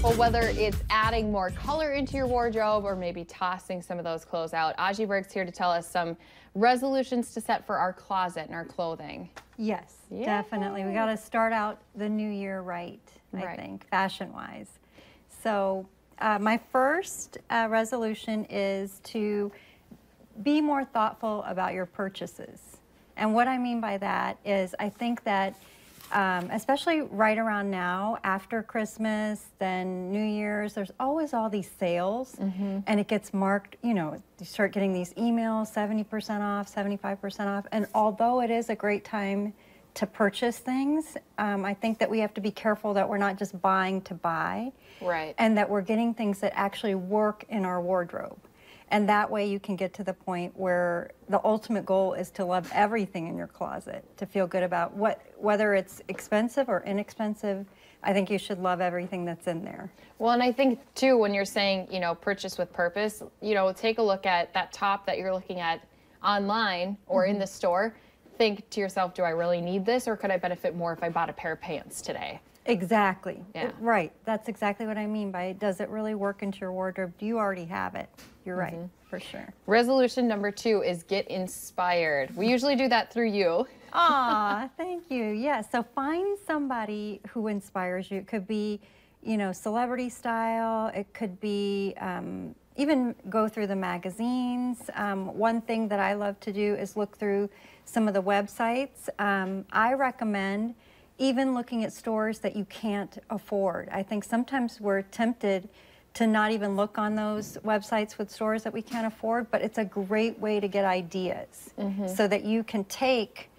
But whether it's adding more color into your wardrobe or maybe tossing some of those clothes out, Aji Berg's here to tell us some resolutions to set for our closet and our clothing. Yes, definitely. We got to start out the new year right, I think, fashion-wise. So my first resolution is to be more thoughtful about your purchases. And what I mean by that is I think that especially right around now, after Christmas, then New Year's, there's always all these sales, and it gets marked, you know, you start getting these emails, 70% off, 75% off, and although it is a great time to purchase things, I think that we have to be careful that we're not just buying to buy, and that we're getting things that actually work in our wardrobe. And that way you can get to the point where the ultimate goal is to love everything in your closet, to feel good about whether it's expensive or inexpensive. I think you should love everything that's in there. Well, and I think too, when you're saying, you know, purchase with purpose, you know, take a look at that top that you're looking at online or in the store. Think to yourself, do I really need this, or could I benefit more if I bought a pair of pants today? Exactly. Right. That's exactly what I mean by, does it really work into your wardrobe? Do you already have it? You're right, for sure. Resolution number 2 is get inspired. We usually do that through you. Aw, thank you. Yeah, so find somebody who inspires you. It could be, you know, celebrity style. It could be even go through the magazines. One thing that I love to do is look through some of the websites. I recommend even looking at stores that you can't afford. I think sometimes we're tempted to not even look on those websites with stores that we can't afford, but it's a great way to get ideas so that you can take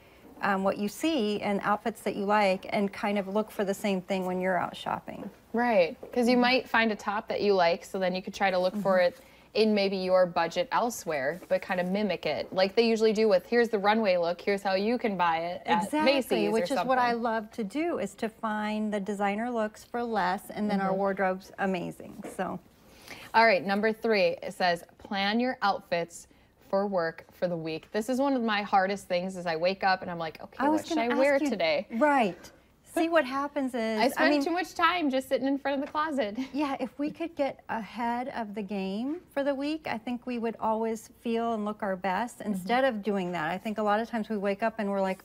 what you see and outfits that you like and kind of look for the same thing when you're out shopping. Right, because you might find a top that you like, so then you could try to look for it in maybe your budget elsewhere, but kind of mimic it like they usually do with, here's the runway look, here's how you can buy it at Macy's, which is what I love to do, is to find the designer looks for less, and then our wardrobe's amazing. So, all right, number 3, it says plan your outfits for work for the week. This is one of my hardest things, is I wake up and I'm like, okay, what should I wear today? Right. See, what happens is, I spend too much time just sitting in front of the closet. Yeah, if we could get ahead of the game for the week, I think we would always feel and look our best. Instead of doing that, I think a lot of times we wake up and we're like,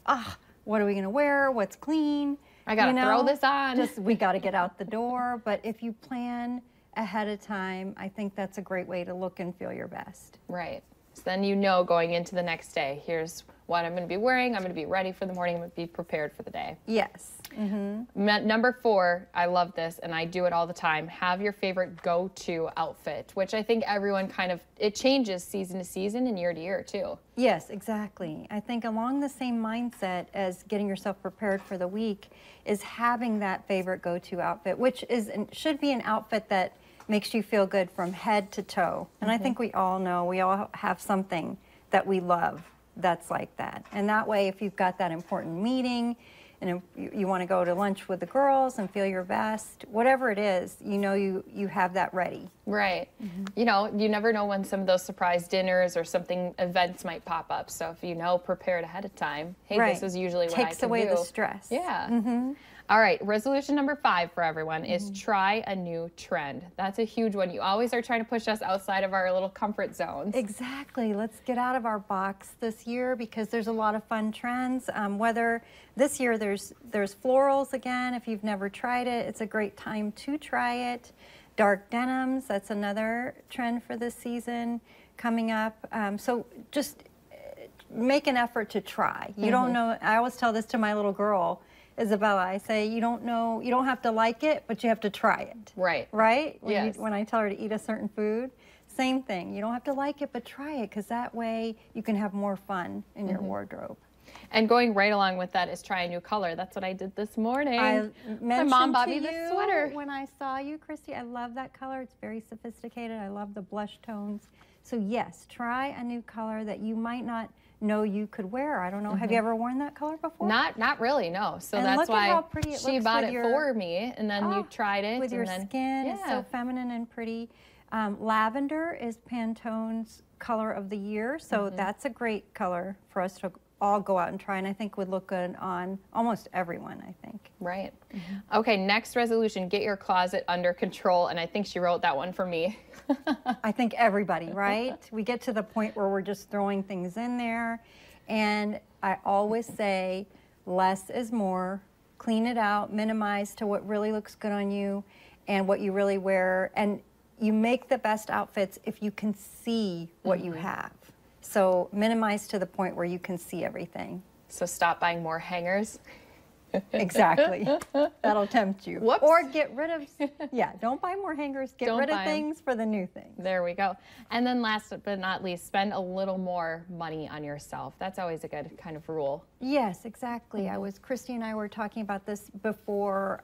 what are we going to wear? What's clean? I got to throw this on. We got to get out the door. But if you plan ahead of time, I think that's a great way to look and feel your best. Right. So then you know going into the next day, here's what I'm going to be wearing. I'm going to be ready for the morning. I'm going to be prepared for the day. Yes. Number 4, I love this, and I do it all the time. Have your favorite go-to outfit, which I think everyone kind of, it changes season to season and year to year too. Yes, exactly. I think along the same mindset as getting yourself prepared for the week is having that favorite go-to outfit, which should be an outfit that makes you feel good from head to toe. And I think we all know, we all have something that we love that's like that. And that way, if you've got that important meeting and you want to go to lunch with the girls and feel your best, whatever it is, you know you have that ready. Right. You know, you never know when some of those surprise dinners or events might pop up. So if you know, prepare it ahead of time. Hey, this is usually what I can do. Takes away the stress. Yeah. All right, resolution number 5 for everyone is try a new trend. That's a huge one. You always are trying to push us outside of our little comfort zones. Exactly. Let's get out of our box this year, because there's a lot of fun trends. Whether this year there's florals again. If you've never tried it, it's a great time to try it. Dark denims, that's another trend for this season coming up. So just make an effort to try. You don't know. I always tell this to my little girl, Isabella. I say, you don't know, you don't have to like it, but you have to try it. Right. Right? When I tell her to eat a certain food, same thing. You don't have to like it, but try it, because that way you can have more fun in your wardrobe. And going right along with that is try a new color. That's what I did this morning. My mom bought me this sweater. When I saw you, Christy, I love that color. It's very sophisticated. I love the blush tones. So yes, try a new color that you might not know you could wear. I don't know. Have you ever worn that color before? Not really, no. So and that's why she bought it for me, and then you tried it. With your skin, it's so feminine and pretty. Lavender is Pantone's color of the year, so that's a great color for us to all go out and try, and I think would look good on almost everyone, I think. Right. Okay, next resolution, get your closet under control. And I think she wrote that one for me. I think everybody, right? We get to the point where we're just throwing things in there. And I always say less is more. Clean it out, minimize to what really looks good on you and what you really wear. And you make the best outfits if you can see what you have. So minimize to the point where you can see everything. So stop buying more hangers. Exactly. That'll tempt you. Whoops. Or get rid of, yeah, don't buy more hangers. Get Don't rid of buy 'em. things for the new things. There we go. And then last but not least, spend a little more money on yourself. That's always a good kind of rule. Yes, exactly. Christy and I were talking about this before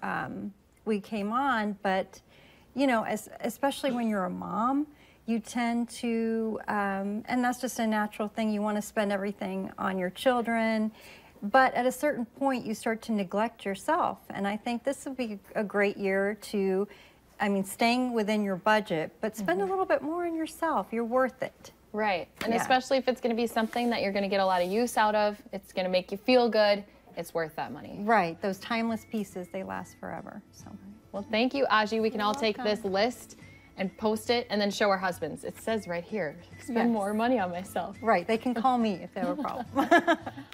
we came on, but you know, especially when you're a mom, you tend to, and that's just a natural thing, you want to spend everything on your children, but at a certain point you start to neglect yourself. And I think this would be a great year to, I mean, staying within your budget, but spend a little bit more on yourself. You're worth it. Right. And especially if it's going to be something that you're going to get a lot of use out of, it's going to make you feel good, it's worth that money. Right. Those timeless pieces, they last forever. So. Well, thank you, Aji. We can all take this list and post it and then show our husbands. It says right here, spend more money on myself. Right. They can call me if they have a problem.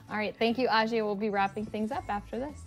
All right. Thank you, Aji. We'll be wrapping things up after this.